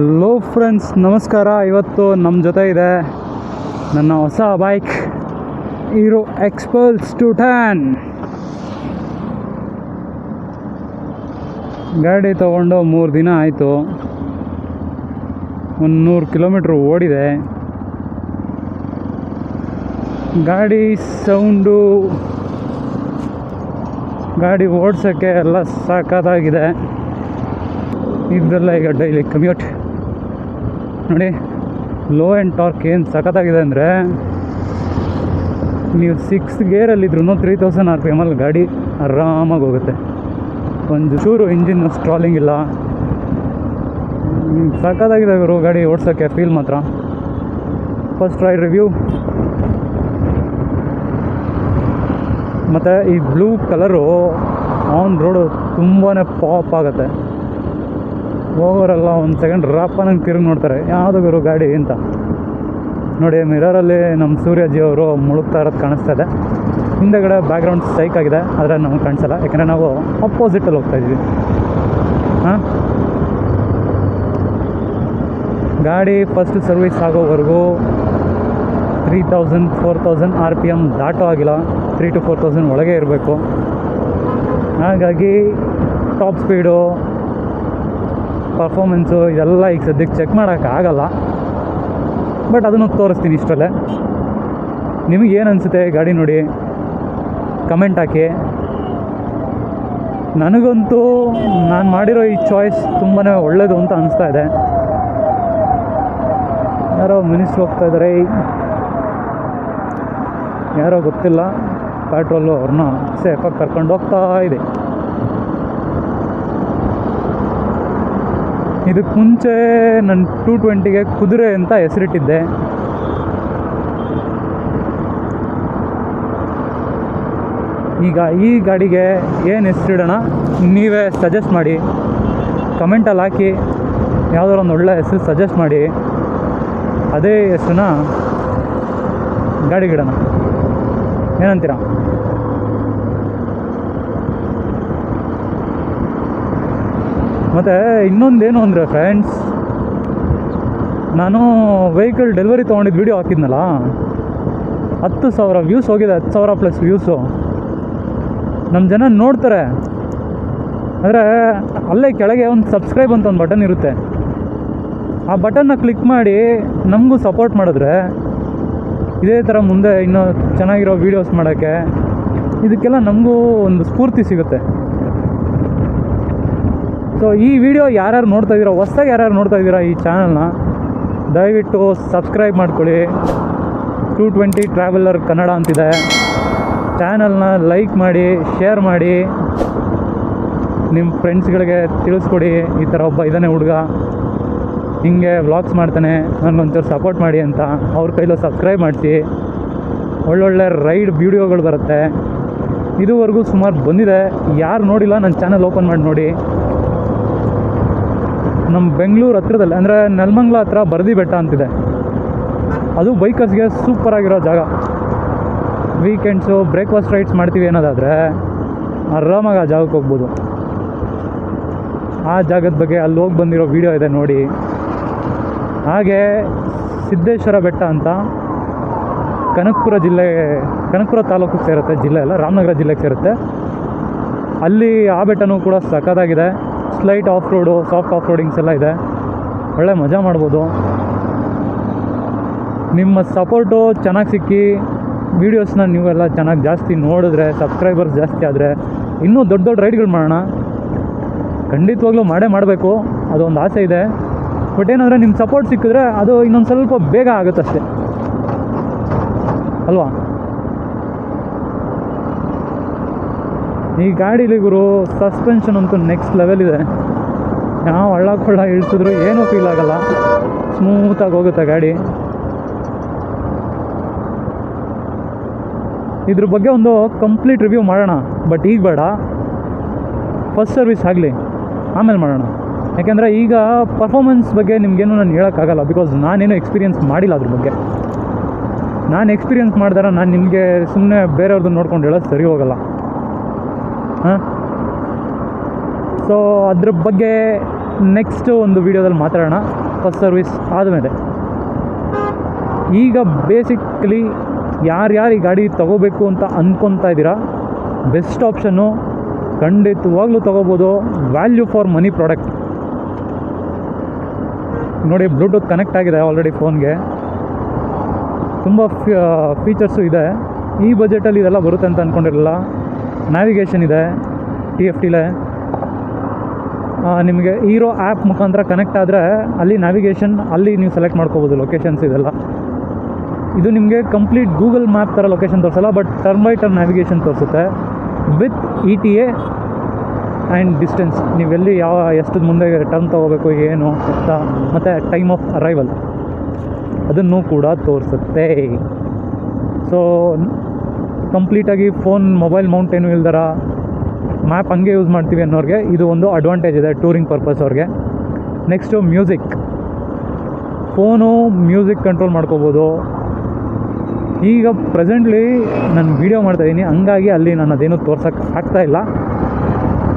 Hello friends, ನಮಸ್ಕಾರ. ಇವತ್ತು ನಮ್ಮ ಜೊತೆ ಇದೆ ನನ್ನ ಹೊಸ ಬೈಕ್ ಹೀರೋ ಎಕ್ಸ್ಪಲ್ಸ್ 210. ಗಾಡಿ ತೊಗೊಂಡು 3 ದಿನ ಆಯಿತು. 100 ಕಿಲೋಮೀಟ್ರ್ ಓಡಿದೆ. ಗಾಡಿ ಸೌಂಡು, ಗಾಡಿ ಓಡಿಸೋಕ್ಕೆ ಎಲ್ಲ ಸಾಕಾಗಿದೆ. ಇದೆಲ್ಲ ಈಗ ಡೈಲಿ ಕಮ್ಯೂಟ್ ನೋಡಿ. ಲೋ ಆ್ಯಂಡ್ ಟಾರ್ಕ್ ಏನು ಸಖತ್ತಾಗಿದೆ ಅಂದರೆ, ನೀವು 6 ಗೇರಲ್ಲಿದ್ರೂ 3000 RPM ಗಾಡಿ ಆರಾಮಾಗಿ ಹೋಗುತ್ತೆ. ಒಂದು ಚೂರು ಇಂಜಿನ್ ಸ್ಟ್ರಾಲಿಂಗ್ ಇಲ್ಲ. ಸಖತ್ತಾಗಿದೆ ಇವರು ಗಾಡಿ ಓಡಿಸೋಕ್ಕೆ. ಫೀಲ್ ಮಾತ್ರ ಫಸ್ಟ್ ರೈಡ್ ರಿವ್ಯೂ. ಮತ್ತು ಈ ಬ್ಲೂ ಕಲರು ಆನ್ ರೋಡು ತುಂಬಾ ಪಾಪ್ ಆಗುತ್ತೆ. ಓವರೆಲ್ಲ 1 ಸೆಕೆಂಡ್ ರಾಪನಂಗೆ ತಿರುಗಿ ನೋಡ್ತಾರೆ, ಯಾವುದಾದ್ರು ಗಾಡಿ ಅಂತ ನೋಡಿ. ಮಿರರಲ್ಲಿ ನಮ್ಮ ಸೂರ್ಯಜಿ ಅವರು ಮುಳುಗ್ತಾ ಇರೋದು ಕಾಣಿಸ್ತಾ ಇದೆ. ಹಿಂದೆಗಡೆ ಬ್ಯಾಕ್ಗ್ರೌಂಡ್ ಸೈಕ್ ಆಗಿದೆ, ಆದರೆ ನಮಗೆ ಕಾಣಿಸಲ್ಲ, ಯಾಕಂದರೆ ನಾವು ಅಪೋಸಿಟಲ್ಲಿ ಹೋಗ್ತಾಯಿದ್ವಿ. ಗಾಡಿ ಫಸ್ಟ್ ಸರ್ವಿಸ್ ಆಗೋವರೆಗೂ 3000-4000 RPM ದಾಟೋ ಆಗಿಲ್ಲ. 3,000 to 4,000 ಒಳಗೆ ಇರಬೇಕು. ಹಾಗಾಗಿ ಟಾಪ್ ಸ್ಪೀಡು, ಪರ್ಫಾರ್ಮೆನ್ಸು ಇದೆಲ್ಲ ಈಗ ಸದ್ಯಕ್ಕೆ ಚೆಕ್ ಮಾಡೋಕ್ಕಾಗಲ್ಲ. ಬಟ್ ಅದನ್ನು ತೋರಿಸ್ತೀನಿ ಇಷ್ಟರಲ್ಲೇ. ನಿಮಗೇನು ಅನಿಸುತ್ತೆ ಗಾಡಿ ನೋಡಿ ಕಮೆಂಟ್ ಹಾಕಿ. ನನಗಂತೂ ನಾನು ಮಾಡಿರೋ ಈ ಚಾಯ್ಸ್ ತುಂಬಾ ಒಳ್ಳೆಯದು ಅಂತ ಅನಿಸ್ತಾ ಇದೆ. ಯಾರೋ ಮಿನಿಸ್ಟ್ರು ಹೋಗ್ತಾ ಇದ್ದಾರೆ, ಯಾರೋ ಗೊತ್ತಿಲ್ಲ. ಪೆಟ್ರೋಲು ಅವ್ರನ್ನ ಸೇಫಾಗಿ ಕರ್ಕೊಂಡು ಹೋಗ್ತಾ ಇದೆ. ಇದಕ್ಕೆ ಮುಂಚೆ ನನ್ನ 220ಗೆ ಕುದುರೆ ಅಂತ ಹೆಸರಿಟ್ಟಿದ್ದೆ. ಈಗ ಈ ಗಾಡಿಗೆ ಏನು ಹೆಸರಿಡೋಣ ನೀವೇ ಸಜೆಸ್ಟ್ ಮಾಡಿ, ಕಮೆಂಟಲ್ಲಿ ಹಾಕಿ. ಯಾವುದಾದ್ರು ಒಂದು ಒಳ್ಳೆ ಹೆಸರು ಸಜೆಸ್ಟ್ ಮಾಡಿ, ಅದೇ ಹೆಸರನ್ನ ಗಾಡಿಗಿಡೋಣ. ಏನಂತೀರ? ಮತ್ತು ಇನ್ನೊಂದೇನು ಅಂದರೆ ಫ್ರೆಂಡ್ಸ್, ನಾನು ವೆಹಿಕಲ್ ಡೆಲಿವರಿ ತೊಗೊಂಡಿದ್ದು ವೀಡಿಯೋ ಹಾಕಿದ್ನಲ್ಲ, 10,000 ವ್ಯೂಸ್ ಹೋಗಿದೆ. 10,000+ ವ್ಯೂಸು. ನಮ್ಮ ಜನ ನೋಡ್ತಾರೆ. ಅಂದರೆ ಅಲ್ಲೇ ಕೆಳಗೆ ಒಂದು ಸಬ್ಸ್ಕ್ರೈಬ್ ಅಂತ ಒಂದು ಬಟನ್ ಇರುತ್ತೆ. ಆ ಬಟನ್ನ ಕ್ಲಿಕ್ ಮಾಡಿ ನಮಗೂ ಸಪೋರ್ಟ್ ಮಾಡಿದ್ರೆ ಇದೇ ಥರ ಮುಂದೆ ಇನ್ನೂ ಚೆನ್ನಾಗಿರೋ ವೀಡಿಯೋಸ್ ಮಾಡೋಕ್ಕೆ, ಇದಕ್ಕೆಲ್ಲ ನಮಗೂ ಒಂದು ಸ್ಫೂರ್ತಿ ಸಿಗುತ್ತೆ. ಸೊ ಈ ವಿಡಿಯೋ ಯಾರ್ಯಾರು ನೋಡ್ತಾಯಿದ್ದೀರೋ, ಹೊಸ್ದಾಗಿ ಯಾರ್ಯಾರು ನೋಡ್ತಾಯಿದ್ದೀರಾ ಈ ಚಾನಲ್ನ, ದಯವಿಟ್ಟು ಸಬ್ಸ್ಕ್ರೈಬ್ ಮಾಡ್ಕೊಳ್ಳಿ. 220 ಟ್ರಾವೆಲರ್ ಕನ್ನಡ ಅಂತಿದೆ. ಚಾನಲ್ನ ಲೈಕ್ ಮಾಡಿ, ಶೇರ್ ಮಾಡಿ, ನಿಮ್ಮ ಫ್ರೆಂಡ್ಸ್ಗಳಿಗೆ ತಿಳಿಸ್ಕೊಡಿ. ಈ ಥರ ಒಬ್ಬ ಇದ್ದಾನೆ ಹುಡುಗ, ಹಿಂಗೆ ವ್ಲಾಗ್ಸ್ ಮಾಡ್ತಾನೆ, ನನಗೊಂಚೂರು ಸಪೋರ್ಟ್ ಮಾಡಿ ಅಂತ. ಅವ್ರ ಕೈಲೂ ಸಬ್ಸ್ಕ್ರೈಬ್ ಮಾಡಿಸಿ. ಒಳ್ಳೊಳ್ಳೆ ರೈಡ್ ವೀಡಿಯೋಗಳು ಬರುತ್ತೆ. ಇದುವರೆಗೂ ಸುಮಾರು ಬಂದಿದೆ. ಯಾರು ನೋಡಿಲ್ಲ ನನ್ನ ಚಾನಲ್ ಓಪನ್ ಮಾಡಿ ನೋಡಿ. ನಮ್ಮ ಬೆಂಗಳೂರು ಹತ್ರದಲ್ಲಿ, ಅಂದರೆ ನೆಲಮಂಗಲ ಹತ್ರ ಬರದಿ ಬೆಟ್ಟ ಅಂತಿದೆ. ಅದು ಬೈಕರ್ಸ್ಗೆ ಸೂಪರಾಗಿರೋ ಜಾಗ. ವೀಕೆಂಡ್ಸು ಬ್ರೇಕ್ಫಾಸ್ಟ್ ರೈಡ್ಸ್ ಮಾಡ್ತೀವಿ ಅನ್ನೋದಾದರೆ ಆರಾಮಾಗಿ ಆ ಜಾಗಕ್ಕೆ ಹೋಗ್ಬೋದು. ಆ ಜಾಗದ ಬಗ್ಗೆ ಅಲ್ಲಿ ಹೋಗಿ ಬಂದಿರೋ ವೀಡಿಯೋ ಇದೆ ನೋಡಿ. ಹಾಗೆ ಸಿದ್ದೇಶ್ವರ ಬೆಟ್ಟ ಅಂತ ಕನಕಪುರ ತಾಲೂಕಿಗೆ ಸೇರುತ್ತೆ, ಜಿಲ್ಲೆ ಅಲ್ಲ, ರಾಮನಗರ ಜಿಲ್ಲೆಗೆ ಸೇರುತ್ತೆ. ಅಲ್ಲಿ ಆ ಬೆಟ್ಟನೂ ಕೂಡ ಸಖತ್ತಾಗಿದೆ. Slight off road, soft off roadings ಎಲ್ಲ ಇದೆ. ಒಳ್ಳೆ ಮಜಾ ಮಾಡ್ಬೋದು. ನಿಮ್ಮ ಸಪೋರ್ಟು ಚೆನ್ನಾಗಿ ಸಿಕ್ಕಿ, ವೀಡಿಯೋಸ್ನ ನೀವೆಲ್ಲ ಚೆನ್ನಾಗಿ ಜಾಸ್ತಿ ನೋಡಿದ್ರೆ, ಸಬ್ಸ್ಕ್ರೈಬರ್ಸ್ ಜಾಸ್ತಿ ಆದರೆ ಇನ್ನೂ ದೊಡ್ಡ ದೊಡ್ಡ ರೈಡ್ಗಳು ಮಾಡೋಣ. ಖಂಡಿತವಾಗ್ಲೂ ಮಾಡಬೇಕು, ಅದೊಂದು ಆಸೆ ಇದೆ. ಬಟ್ ಏನಂದರೆ ನಿಮ್ಮ ಸಪೋರ್ಟ್ ಸಿಕ್ಕಿದ್ರೆ ಅದು ಇನ್ನೊಂದು ಸ್ವಲ್ಪ ಬೇಗ ಆಗುತ್ತಷ್ಟೆ ಅಲ್ವಾ? ಈ ಗಾಡೀಲಿ ಗುರು ಸಸ್ಪೆನ್ಷನ್ ಅಂತೂ ನೆಕ್ಸ್ಟ್ ಲೆವೆಲ್ ಇದೆ. ಯಾವ ಹಳ್ಳ ಕೊಳ್ಳ ಇಳಿಸಿದ್ರು ಏನೂ ಫೀಲ್ ಆಗೋಲ್ಲ, ಸ್ಮೂತಾಗಿ ಹೋಗುತ್ತೆ ಗಾಡಿ. ಇದ್ರ ಬಗ್ಗೆ ಒಂದು ಕಂಪ್ಲೀಟ್ ರಿವ್ಯೂ ಮಾಡೋಣ, ಬಟ್ ಈಗ ಬೇಡ. ಫಸ್ಟ್ ಸರ್ವಿಸ್ ಆಗಲಿ, ಆಮೇಲೆ ಮಾಡೋಣ. ಯಾಕೆಂದರೆ ಈಗ ಪರ್ಫಾರ್ಮೆನ್ಸ್ ಬಗ್ಗೆ ನಿಮಗೇನು ನಾನು ಹೇಳೋಕ್ಕಾಗಲ್ಲ, ಬಿಕಾಸ್ ನಾನೇನು ಎಕ್ಸ್ಪೀರಿಯೆನ್ಸ್ ಮಾಡಿಲ್ಲ ಅದ್ರ ಬಗ್ಗೆ. ನಾನು ಎಕ್ಸ್ಪೀರಿಯೆನ್ಸ್ ಮಾಡಿದಾರೆ ನಾನು ನಿಮಗೆ ಸುಮ್ಮನೆ ಬೇರೆಯವ್ರದ್ದು ನೋಡ್ಕೊಂಡು ಹೇಳೋದು ಸರಿ ಹೋಗಲ್ಲ. ಸೊ ಅದ್ರ ಬಗ್ಗೆ ನೆಕ್ಸ್ಟ್ ಒಂದು ವೀಡಿಯೋದಲ್ಲಿ ಮಾತಾಡೋಣ. ಫಸ್ಟ್ ಸರ್ವಿಸ್ ಆದಮೇಲೆ. ಈಗ ಬೇಸಿಕ್ಲಿ ಯಾರ್ಯಾರು ಈ ಗಾಡಿ ತೊಗೋಬೇಕು ಅಂತ ಅಂದ್ಕೊತಾ ಇದ್ದೀರಾ, ಬೆಸ್ಟ್ ಆಪ್ಷನ್ನು ಖಂಡಿತವಾಗ್ಲೂ ತೊಗೋಬೋದು. Value for money product. ನೋಡಿ, ಬ್ಲೂಟೂತ್ ಕನೆಕ್ಟ್ ಆಗಿದೆ ಆಲ್ರೆಡಿ ಫೋನ್ಗೆ. ತುಂಬ ಫೀಚರ್ಸು ಇದೆ. ಈ ಬಜೆಟಲ್ಲಿ ಇದೆಲ್ಲ ಬರುತ್ತೆ ಅಂತ ಅಂದ್ಕೊಂಡಿರಲಿಲ್ಲ. ನ್ಯಾವಿಗೇಷನ್ ಇದೆ, TFTಲೇ. ನಿಮಗೆ ಹೀರೋ ಆ್ಯಪ್ ಮುಖಾಂತರ ಕನೆಕ್ಟ್ ಆದರೆ ಅಲ್ಲಿ ನ್ಯಾವಿಗೇಷನ್, ಅಲ್ಲಿ ನೀವು ಸೆಲೆಕ್ಟ್ ಮಾಡ್ಕೋಬೋದು ಲೊಕೇಶನ್ಸ್ ಇದೆಲ್ಲ. ಇದು ನಿಮಗೆ ಕಂಪ್ಲೀಟ್ ಗೂಗಲ್ ಮ್ಯಾಪ್ ಥರ ಲೊಕೇಶನ್ ತೋರಿಸಲ್ಲ, but turn by turn navigation ತೋರಿಸುತ್ತೆ ವಿತ್ ETA ಆ್ಯಂಡ್ ಡಿಸ್ಟೆನ್ಸ್. ನೀವೆಲ್ಲಿ ಎಷ್ಟು ಮುಂದೆ ಟರ್ನ್ ತೊಗೋಬೇಕು ಏನು ಅಂತ, ಮತ್ತು ಟೈಮ್ ಆಫ್ ಅರೈವಲ್ ಅದನ್ನು ಕೂಡ ತೋರಿಸುತ್ತೆ. ಸೊ ಕಂಪ್ಲೀಟಾಗಿ ಮೊಬೈಲ್ ಮೌಂಟ್ ಏನೂ ಇಲ್ದರ ಮ್ಯಾಪ್ ಹಂಗೆ ಯೂಸ್ ಮಾಡ್ತೀವಿ ಅನ್ನೋರಿಗೆ ಇದು ಒಂದು ಅಡ್ವಾಂಟೇಜ್ ಇದೆ, ಟೂರಿಂಗ್ ಪರ್ಪಸ್ ಅವ್ರಿಗೆ. Next music. Phone music control ಮಾಡ್ಕೋಬೋದು. ಈಗ ಪ್ರೆಸೆಂಟ್ಲಿ ನಾನು ವೀಡಿಯೋ ಮಾಡ್ತಾಯಿದ್ದೀನಿ, ಹಂಗಾಗಿ ಅಲ್ಲಿ ನಾನು ಅದೇನು ತೋರ್ಸೋಕ್ಕೆ ಆಗ್ತಾಯಿಲ್ಲ.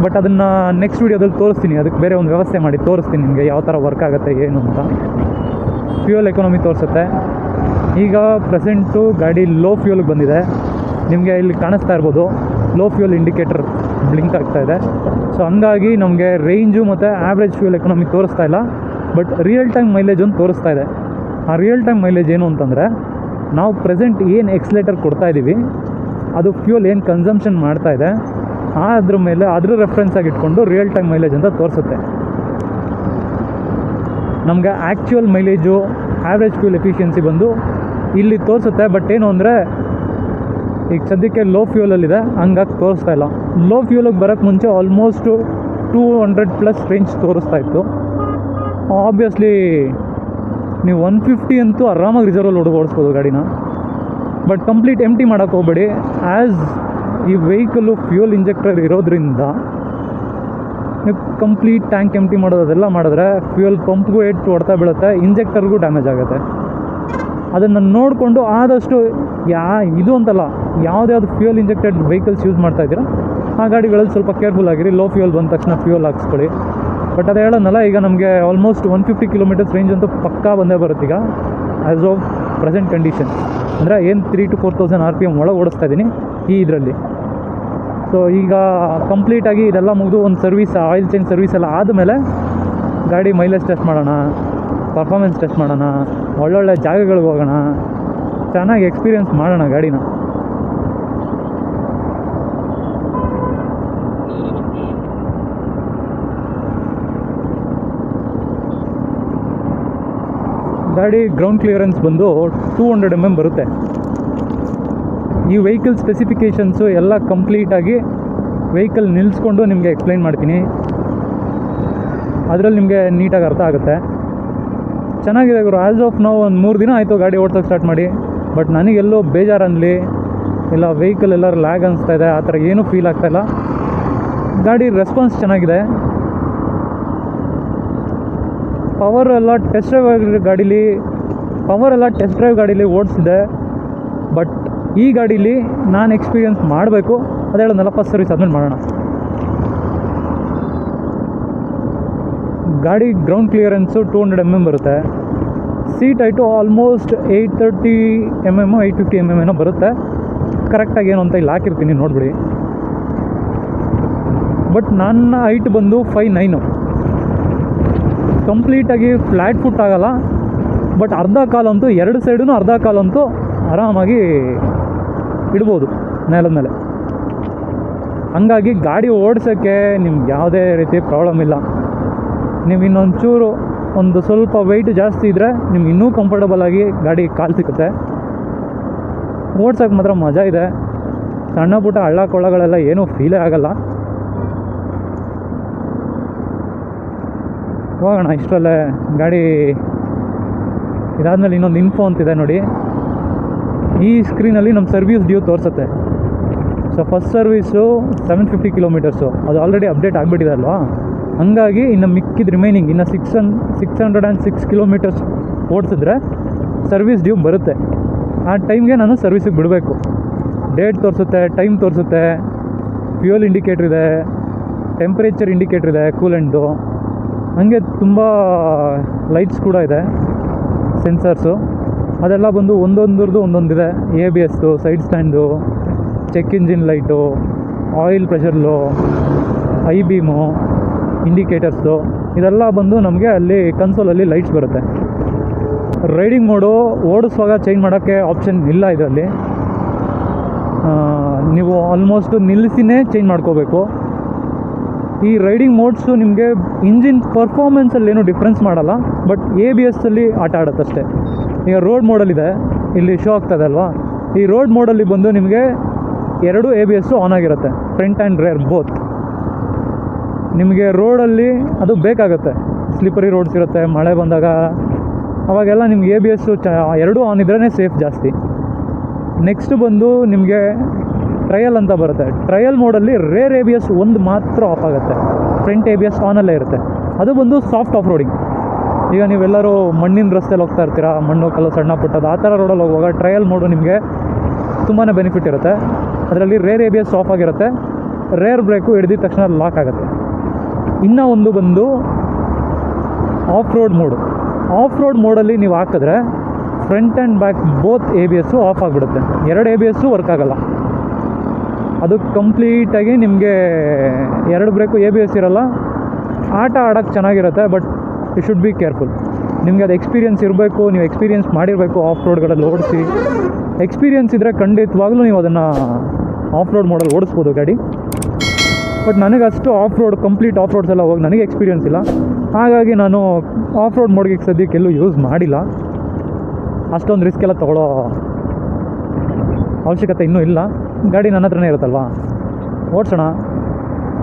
ಬಟ್ ಅದನ್ನು ನೆಕ್ಸ್ಟ್ ವೀಡಿಯೋದಲ್ಲಿ ತೋರಿಸ್ತೀನಿ. ಅದಕ್ಕೆ ಬೇರೆ ಒಂದು ವ್ಯವಸ್ಥೆ ಮಾಡಿ ತೋರಿಸ್ತೀನಿ ನಿಮಗೆ ಯಾವ ಥರ ವರ್ಕ್ ಆಗುತ್ತೆ ಏನು ಅಂತ. ಫ್ಯೂಯಲ್ ಎಕಾನಮಿ ತೋರಿಸುತ್ತೆ. ಈಗ ಪ್ರೆಸೆಂಟು ಗಾಡಿ ಲೋ ಫ್ಯೂಲ್ಗೆ ಬಂದಿದೆ. ನಿಮಗೆ ಇಲ್ಲಿ ಕಾಣಿಸ್ತಾ ಇರ್ಬೋದು, ಲೋ ಫ್ಯೂಲ್ ಇಂಡಿಕೇಟರ್ ಬ್ಲಿಂಕ್ ಆಗ್ತಾಯಿದೆ. ಸೊ ಹಂಗಾಗಿ ನಮಗೆ ರೇಂಜು ಮತ್ತು ಆ್ಯಾವ್ರೇಜ್ ಫ್ಯೂಲ್ ಎಕಾನಮಿ ತೋರಿಸ್ತಾ ಇಲ್ಲ, ಬಟ್ ರಿಯಲ್ ಟೈಮ್ ಮೈಲೇಜ್ ಒಂದು ತೋರಿಸ್ತಾ ಇದೆ. ಆ ರಿಯಲ್ ಟೈಮ್ ಮೈಲೇಜ್ ಏನು ಅಂತಂದರೆ, ನಾವು ಪ್ರೆಸೆಂಟ್ ಏನು ಎಕ್ಸ್ಲೇಟರ್ ಕೊಡ್ತಾಯಿದ್ದೀವಿ ಅದು ಫ್ಯೂಲ್ ಏನು ಕನ್ಸಂಪ್ಷನ್ ಮಾಡ್ತಾಯಿದೆ ಅದ್ರ ಮೇಲೆ ಅದ್ರ ರೆಫರೆನ್ಸ್ ಆಗಿ ಇಟ್ಕೊಂಡು ರಿಯಲ್ ಟೈಮ್ ಮೈಲೇಜ್ ಅಂತ ತೋರಿಸುತ್ತೆ. ನಮಗೆ actual mileage, average fuel efficiency ಬಂದು ಇಲ್ಲಿ ತೋರಿಸುತ್ತೆ. ಬಟ್ ಏನು ಅಂದರೆ ಈಗ ಸದ್ಯಕ್ಕೆ ಲೋ ಫ್ಯೂಲಲ್ಲಿದೆ, ಹಂಗಾಗಿ ತೋರಿಸ್ತಾ ಇಲ್ಲ. ಲೋ ಫ್ಯೂಲಿಗೆ ಬರೋಕ್ಕೆ ಮುಂಚೆ ಆಲ್ಮೋಸ್ಟು 200+ ರೇಂಜ್ ತೋರಿಸ್ತಾ ಇತ್ತು. ಆಬ್ವಿಯಸ್ಲಿ ನೀವು 150 ಅಂತೂ ಆರಾಮಾಗಿ ರಿಸರ್ವಲ್ಲಿ ಓಡಿಸ್ಬೋದು ಗಾಡಿನ. ಬಟ್ ಕಂಪ್ಲೀಟ್ ಎಂಟಿ ಮಾಡೋಕ್ಕೆ ಹೋಗಬೇಡಿ. ಆ್ಯಸ್ ಈ ವೆಹಿಕಲ್ಲು ಫ್ಯೂಲ್ ಇಂಜೆಕ್ಟರ್ ಇರೋದ್ರಿಂದ ನೀವು ಕಂಪ್ಲೀಟ್ ಟ್ಯಾಂಕ್ ಎಂಟಿ ಮಾಡೋದು ಅದೆಲ್ಲ ಮಾಡಿದ್ರೆ ಫ್ಯೂಯಲ್ ಪಂಪ್ಗೂ ಏಟು ಹೊಡ್ತಾ ಬೀಳುತ್ತೆ, ಇಂಜೆಕ್ಟರ್ಗೂ ಡ್ಯಾಮೇಜ್ ಆಗುತ್ತೆ. ಅದನ್ನು ನೋಡಿಕೊಂಡು ಆದಷ್ಟು ಇದು ಅಂತಲ್ಲ, ಯಾವುದ್ಯಾವುದು ಫ್ಯೂಯಲ್ ಇಂಜೆಕ್ಟೆಡ್ ವೆಹಿಕಲ್ಸ್ ಯೂಸ್ ಮಾಡ್ತಾಯಿದ್ದೀರ ಆ ಗಾಡಿಗಳಲ್ಲಿ ಸ್ವಲ್ಪ ಕೇರ್ಫುಲ್ ಆಗಿರಿ. ಲೋ ಫ್ಯೂಯಲ್ ಬಂದ ತಕ್ಷಣ ಫ್ಯೂಯಲ್ ಹಾಕ್ಸ್ಕೊಳ್ಳಿ. ಬಟ್ ಅದು ಹೇಳೋನಲ್ಲ, ಈಗ ನಮಗೆ ಆಲ್ಮೋಸ್ಟ್ 150 ಕಿಲೋಮೀಟರ್ಸ್ ರೇಂಜ್ ಅಂತೂ ಪಕ್ಕಾ ಬಂದೇ ಬರುತ್ತೆ ಈಗ ಆ್ಯಸ್ ಆಫ್ ಪ್ರೆಸೆಂಟ್ ಕಂಡೀಷನ್. ಅಂದರೆ ಏನು 3,000 to 4,000 RPM ಒಳಗೆ ಓಡಿಸ್ತಾ ಇದ್ದೀನಿ ಈ ಇದರಲ್ಲಿ. ಸೊ ಈಗ ಕಂಪ್ಲೀಟಾಗಿ ಇದೆಲ್ಲ ಮುಗಿದು ಒಂದು ಸರ್ವಿಸ್, ಆಯಿಲ್ ಚೇಂಜ್ ಸರ್ವಿಸ್ ಎಲ್ಲ ಆದಮೇಲೆ ಗಾಡಿ ಮೈಲೇಜ್ ಟೆಸ್ಟ್ ಮಾಡೋಣ, ಪರ್ಫಾರ್ಮೆನ್ಸ್ ಟೆಸ್ಟ್ ಮಾಡೋಣ, ಒಳ್ಳೊಳ್ಳೆ ಜಾಗಗಳಿಗೆ ಹೋಗೋಣ, ಚೆನ್ನಾಗಿ ಎಕ್ಸ್ಪೀರಿಯೆನ್ಸ್ ಮಾಡೋಣ ಗಾಡಿನ. ಗಾಡಿ ಗ್ರೌಂಡ್ ಕ್ಲಿಯರೆನ್ಸ್ ಬಂದು 200 mm ಬರುತ್ತೆ. ಈ ವೆಹಿಕಲ್ ಸ್ಪೆಸಿಫಿಕೇಷನ್ಸು ಎಲ್ಲ ಕಂಪ್ಲೀಟಾಗಿ ವೆಹಿಕಲ್ ನಿಲ್ಲಿಸ್ಕೊಂಡು ನಿಮಗೆ ಎಕ್ಸ್ಪ್ಲೈನ್ ಮಾಡ್ತೀನಿ. ಅದರಲ್ಲಿ ನಿಮಗೆ ನೀಟಾಗಿ ಅರ್ಥ ಆಗುತ್ತೆ. ಚೆನ್ನಾಗಿದೆ ಗುರು. ಆ್ಯಸ್ ಆಫ್ ನಾವು ಒಂದು 3 ದಿನ ಆಯಿತು ಗಾಡಿ ಓಡ್ಸೋಕ್ಕೆ ಸ್ಟಾರ್ಟ್ ಮಾಡಿ. ಬಟ್ ನನಗೆಲ್ಲೋ ಬೇಜಾರು ಅನ್ನಲಿ ಇಲ್ಲ ವೆಹಿಕಲ್ ಎಲ್ಲರೂ ಲ್ಯಾಗ್ ಅನಿಸ್ತಾ ಇದೆ, ಆ ಥರ ಏನೂ ಫೀಲ್ ಆಗ್ತಾಯಿಲ್ಲ. ಗಾಡಿ ರೆಸ್ಪಾನ್ಸ್ ಚೆನ್ನಾಗಿದೆ. ಪವರ್ ಎಲ್ಲ ಟೆಸ್ಟ್ ಡ್ರೈವ್ ಗಾಡೀಲಿ ಓಡಿಸಿದೆ. ಬಟ್ ಈ ಗಾಡೀಲಿ ನಾನು ಎಕ್ಸ್ಪೀರಿಯೆನ್ಸ್ ಮಾಡಬೇಕು, ಅದು ಹೇಳೋದಲ್ಲ, ಫಸ್ಟ್ ಸರ್ವಿಸ್ ಆದ್ಮೇಲೆ ಮಾಡೋಣ. ಗಾಡಿ ಗ್ರೌಂಡ್ ಕ್ಲಿಯರೆನ್ಸು 200 mm ಬರುತ್ತೆ. Seat height almost 830 mm 850 mm ಏನೋ ಬರುತ್ತೆ. ಕರೆಕ್ಟಾಗಿ ಏನು ಅಂತ ಇಲ್ಲಿ ಹಾಕಿರ್ತೀನಿ ನೋಡಿಬಿಡಿ. ಬಟ್ ನನ್ನ ಹೈಟ್ ಬಂದು 5'9". ಕಂಪ್ಲೀಟಾಗಿ ಫ್ಲ್ಯಾಟ್ ಫುಟ್ ಆಗೋಲ್ಲ, ಬಟ್ ಅರ್ಧ ಕಾಲಂತೂ 2 ಸೈಡೂ ಅರ್ಧ ಕಾಲಂತೂ ಆರಾಮಾಗಿ ಇಡ್ಬೋದು ನೆಲದ ಮೇಲೆ. ಹಂಗಾಗಿ ಗಾಡಿ ಓಡಿಸೋಕ್ಕೆ ನಿಮ್ಗೆ ಯಾವುದೇ ರೀತಿ ಪ್ರಾಬ್ಲಮ್ ಇಲ್ಲ. ನೀವು ಇನ್ನೊಂಚೂರು ಒಂದು ಸ್ವಲ್ಪ ವೆಯ್ಟ್ ಜಾಸ್ತಿ ಇದ್ದರೆ ನಿಮ್ಗೆ ಇನ್ನೂ ಕಂಫರ್ಟಬಲಾಗಿ ಗಾಡಿ ಕಾಲು ಸಿಗುತ್ತೆ. ಓಡ್ಸೋಕ್ಕೆ ಮಾತ್ರ ಮಜಾ ಇದೆ. ಸಣ್ಣ ಪುಟ್ಟ ಹಳ್ಳ ಕೊಳ್ಳಗಳೆಲ್ಲ ಏನೂ ಫೀಲೇ ಆಗಲ್ಲ. ಹೋಗೋಣ ಇಷ್ಟರಲ್ಲೇ. ಗಾಡಿ ಇದಾದಮೇಲೆ ಇನ್ನೊಂದು ಇನ್ಫೋ ಅಂತಿದೆ ನೋಡಿ, ಈ ಸ್ಕ್ರೀನಲ್ಲಿ ನಮ್ಮ ಸರ್ವಿಸ್ ಡ್ಯೂ ತೋರಿಸುತ್ತೆ. ಸೊ ಫಸ್ಟ್ ಸರ್ವೀಸು 750 ಕಿಲೋಮೀಟರ್ಸು, ಅದು ಆಲ್ರೆಡಿ ಅಪ್ಡೇಟ್ ಆಗಿಬಿಟ್ಟಿದೆ ಅಲ್ವಾ. ಹಂಗಾಗಿ ಇನ್ನು ಮಿಕ್ಕಿದ ರಿಮೈನಿಂಗ್ ಇನ್ನು 606 ಕಿಲೋಮೀಟರ್ಸ್ ಓಡಿಸಿದ್ರೆ ಸರ್ವಿಸ್ ಡ್ಯೂ ಬರುತ್ತೆ. ಆ ಟೈಮ್ಗೆ ನಾನು ಸರ್ವಿಸಿಗೆ ಬಿಡಬೇಕು. ಡೇಟ್ ತೋರಿಸುತ್ತೆ, ಟೈಮ್ ತೋರಿಸುತ್ತೆ, ಫ್ಯೂಯಲ್ ಇಂಡಿಕೇಟ್ರ್ ಇದೆ, ಟೆಂಪ್ರೇಚರ್ ಇಂಡಿಕೇಟ್ರ್ ಇದೆ, ಕೂಲೆಂಟು. ಹಾಗೆ ತುಂಬ ಲೈಟ್ಸ್ ಕೂಡ ಇದೆ, ಸೆನ್ಸರ್ಸು. ಅದೆಲ್ಲ ಬಂದು ಒಂದೊಂದ್ರದ್ದು ಒಂದೊಂದಿದೆ. ABS, side stand, check engine light, oil pressure low, high beam, indicators, ಇದೆಲ್ಲ ಬಂದು ನಮಗೆ ಅಲ್ಲಿ ಕನ್ಸೋಲಲ್ಲಿ ಲೈಟ್ಸ್ ಬರುತ್ತೆ. ರೈಡಿಂಗ್ ಮೋಡು ಓಡಿಸುವಾಗ ಚೇಂಜ್ ಮಾಡೋಕ್ಕೆ ಆಪ್ಷನ್ ಇಲ್ಲ ಇದರಲ್ಲಿ. ನೀವು ಆಲ್ಮೋಸ್ಟ್ ನಿಲ್ಲಿಸಿನೇ ಚೇಂಜ್ ಮಾಡ್ಕೋಬೇಕು. ಈ ರೈಡಿಂಗ್ ಮೋಡ್ಸು ನಿಮಗೆ ಇಂಜಿನ್ ಪರ್ಫಾರ್ಮೆನ್ಸಲ್ಲಿ ಏನೂ ಡಿಫ್ರೆನ್ಸ್ ಮಾಡಲ್ಲ, ಬಟ್ ABS ಅಲ್ಲಿ ಆಟ ಆಡುತ್ತಷ್ಟೇ. ಈಗ ರೋಡ್ ಮೋಡಲ್ಲಿದೆ, ಇಲ್ಲಿ ಶೋ ಆಗ್ತದೆ ಅಲ್ವಾ, ಈ ರೋಡ್ ಮೋಡಲ್ಲಿ ಬಂದು ನಿಮಗೆ 2 ABS ಆನ್ ಆಗಿರುತ್ತೆ, ಫ್ರಂಟ್ ಆ್ಯಂಡ್ ರೇರ್ ಬೋತ್. ನಿಮಗೆ ರೋಡಲ್ಲಿ ಅದು ಬೇಕಾಗುತ್ತೆ, ಸ್ಲಿಪ್ಪರಿ ರೋಡ್ಸ್ ಇರುತ್ತೆ, ಮಳೆ ಬಂದಾಗ ಅವಾಗೆಲ್ಲ ನಿಮ್ಗೆ ABS ಎರಡೂ ಆನ್ ಇದ್ರೇ ಸೇಫ್ ಜಾಸ್ತಿ. ನೆಕ್ಸ್ಟ್ ಬಂದು ನಿಮಗೆ ಟ್ರಯಲ್ ಅಂತ ಬರುತ್ತೆ. ಟ್ರಯಲ್ ಮೋಡಲ್ಲಿ ರೇರ್ ABS ಒಂದು ಮಾತ್ರ ಆಫ್ ಆಗುತ್ತೆ, ಫ್ರಂಟ್ ABS ಆನಲ್ಲೇ ಇರುತ್ತೆ. ಅದು ಬಂದು ಸಾಫ್ಟ್ ಆಫ್ ರೋಡಿಂಗ್. ಈಗ ನೀವೆಲ್ಲರೂ ಮಣ್ಣಿನ ರಸ್ತೆಯಲ್ಲಿ ಹೋಗ್ತಾ ಇರ್ತೀರಾ, ಮಣ್ಣು ಕಲ್ಲು ಸಣ್ಣ ಪುಟ್ಟದ್ದು ಆ ಥರ ರೋಡಲ್ಲಿ ಹೋಗುವಾಗ ಟ್ರಯಲ್ ಮೋಡು ನಿಮಗೆ ತುಂಬಾ ಬೆನಿಫಿಟ್ ಇರುತ್ತೆ. ಅದರಲ್ಲಿ ರೇರ್ ABS ಆಫ್ ಆಗಿರುತ್ತೆ, ರೇರ್ ಬ್ರೇಕು ಹಿಡಿದ ತಕ್ಷಣ ಲಾಕ್ ಆಗುತ್ತೆ. ಇನ್ನೂ ಒಂದು ಬಂದು off road mode. Off road ಮೋಡಲ್ಲಿ ನೀವು ಹಾಕಿದ್ರೆ front and back both ABS off ಆಗಿಬಿಡುತ್ತೆ, 2 ABS ವರ್ಕ್ ಆಗೋಲ್ಲ. ಅದು ಕಂಪ್ಲೀಟಾಗಿ ನಿಮಗೆ 2 ಬ್ರೇಕು ABS ಇರೋಲ್ಲ. ಆಟ ಆಡೋಕ್ಕೆ ಚೆನ್ನಾಗಿರುತ್ತೆ, but you should be careful. ನಿಮಗೆ ಅದು ಎಕ್ಸ್ಪೀರಿಯೆನ್ಸ್ ಇರಬೇಕು, ನೀವು ಎಕ್ಸ್ಪೀರಿಯೆನ್ಸ್ ಮಾಡಿರಬೇಕು. ಆಫ್ ರೋಡ್ಗಳಲ್ಲಿ ಓಡಿಸಿ ಎಕ್ಸ್ಪೀರಿಯೆನ್ಸ್ ಇದ್ದರೆ ಖಂಡಿತವಾಗ್ಲೂ ನೀವು ಅದನ್ನು ಆಫ್ ರೋಡ್ ಮೋಡಲ್ಲಿ ಓಡಿಸ್ಬೋದು ಗಾಡಿ. ಬಟ್ ನನಗಷ್ಟು off road complete off roads ಎಲ್ಲ ಹೋಗಿ ನನಗೆ ಎಕ್ಸ್ಪೀರಿಯೆನ್ಸ್ ಇಲ್ಲ, ಹಾಗಾಗಿ ನಾನು ಆಫ್ ರೋಡ್ ಮೋಡ್ಗೆ ಸದ್ಯಕ್ಕೆ ಎಲ್ಲೂ ಯೂಸ್ ಮಾಡಿಲ್ಲ. ಅಷ್ಟೊಂದು ರಿಸ್ಕ್ ಎಲ್ಲ ತೊಗೊಳ್ಳೋ ಅವಶ್ಯಕತೆ ಇನ್ನೂ ಇಲ್ಲ. ಗಾಡಿ ನನ್ನ ಹತ್ರನೇ ಇರುತ್ತಲ್ವ, ಓಡಿಸೋಣ.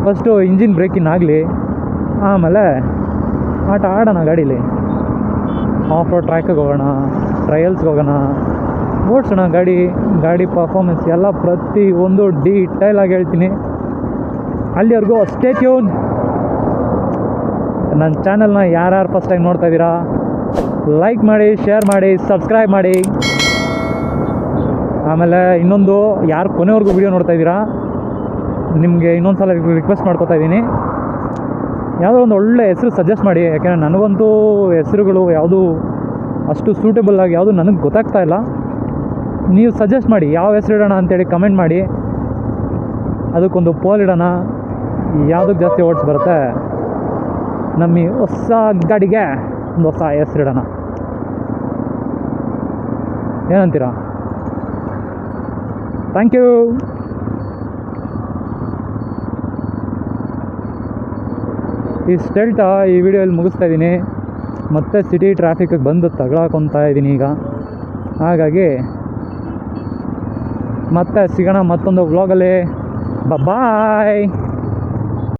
ಫಸ್ಟು ಇಂಜಿನ್ ಬ್ರೇಕಿನ್ ಆಗಲಿ, ಆಮೇಲೆ ಆಟ ಆಡೋಣ ಗಾಡೀಲಿ. ಆಫ್ ರೋಡ್ ಟ್ರ್ಯಾಕಿಗೆ ಹೋಗೋಣ, ಟ್ರಯಲ್ಸ್ಗೆ ಹೋಗೋಣ, ಓಡಿಸೋಣ ಗಾಡಿ ಪರ್ಫಾರ್ಮೆನ್ಸ್ ಎಲ್ಲ ಪ್ರತಿ ಒಂದು ಡೀಟೇಲಾಗಿ ಹೇಳ್ತೀನಿ. ಅಲ್ಲಿವರೆಗೂ ಸ್ಟೇ ಟ್ಯೂನ್. ನನ್ನ ಚಾನಲ್ನ ಯಾರ್ಯಾರು ಫಸ್ಟ್ ಟೈಮ್ ನೋಡ್ತಾ ಇದ್ದೀರಾ, ಲೈಕ್ ಮಾಡಿ, ಶೇರ್ ಮಾಡಿ, ಸಬ್ಸ್ಕ್ರೈಬ್ ಮಾಡಿ. ಆಮೇಲೆ ಇನ್ನೊಂದು, ಯಾರು ಕೊನೆವರೆಗೂ ವೀಡಿಯೋ ನೋಡ್ತಾ ಇದ್ದೀರಾ, ನಿಮಗೆ ಇನ್ನೊಂದು ಸಲ ರಿಕ್ವೆಸ್ಟ್ ಮಾಡ್ಕೊತಾ ಇದ್ದೀನಿ, ಯಾವುದೋ ಒಂದು ಒಳ್ಳೆ ಹೆಸರು ಸಜೆಸ್ಟ್ ಮಾಡಿ. ಯಾಕೆಂದರೆ ನನಗಂತೂ ಹೆಸರುಗಳು ಯಾವುದು ಅಷ್ಟು ಸೂಟೇಬಲ್ ಆಗಿ ಯಾವುದು ನನಗೆ ಗೊತ್ತಾಗ್ತಾ ಇಲ್ಲ. ನೀವು ಸಜೆಸ್ಟ್ ಮಾಡಿ ಯಾವ ಹೆಸರು ಇಡೋಣ ಅಂತೇಳಿ ಕಮೆಂಟ್ ಮಾಡಿ. ಅದಕ್ಕೊಂದು ಪೋಲ್ ಇಡೋಣ, ಯಾವುದಕ್ಕೆ ಜಾಸ್ತಿ ಓಟ್ಸ್ ಬರುತ್ತೆ, ನಮ್ಮ ಈ ಹೊಸ ಗಾಡಿಗೆ ಒಂದು ಹೊಸ ಹೆಸರು ಇಡೋಣ. ಏನಂತೀರಾ? Thank you. ಇಷ್ಟೆಲ್ಟಾ ಈ ವಿಡಿಯೋಲ್ಲಿ ಮುಗಿಸ್ತಾ ಇದ್ದೀನಿ. ಮತ್ತೆ ಸಿಟಿ ಟ್ರಾಫಿಕ್ಕಿಗೆ ಬಂದು ತಗೊಳಕೊತಾ ಇದ್ದೀನಿ ಈಗ. ಹಾಗಾಗಿ ಮತ್ತೆ ಸಿಗೋಣ ಮತ್ತೊಂದು ವ್ಲಾಗಲ್ಲಿ. ಬಾಯ್.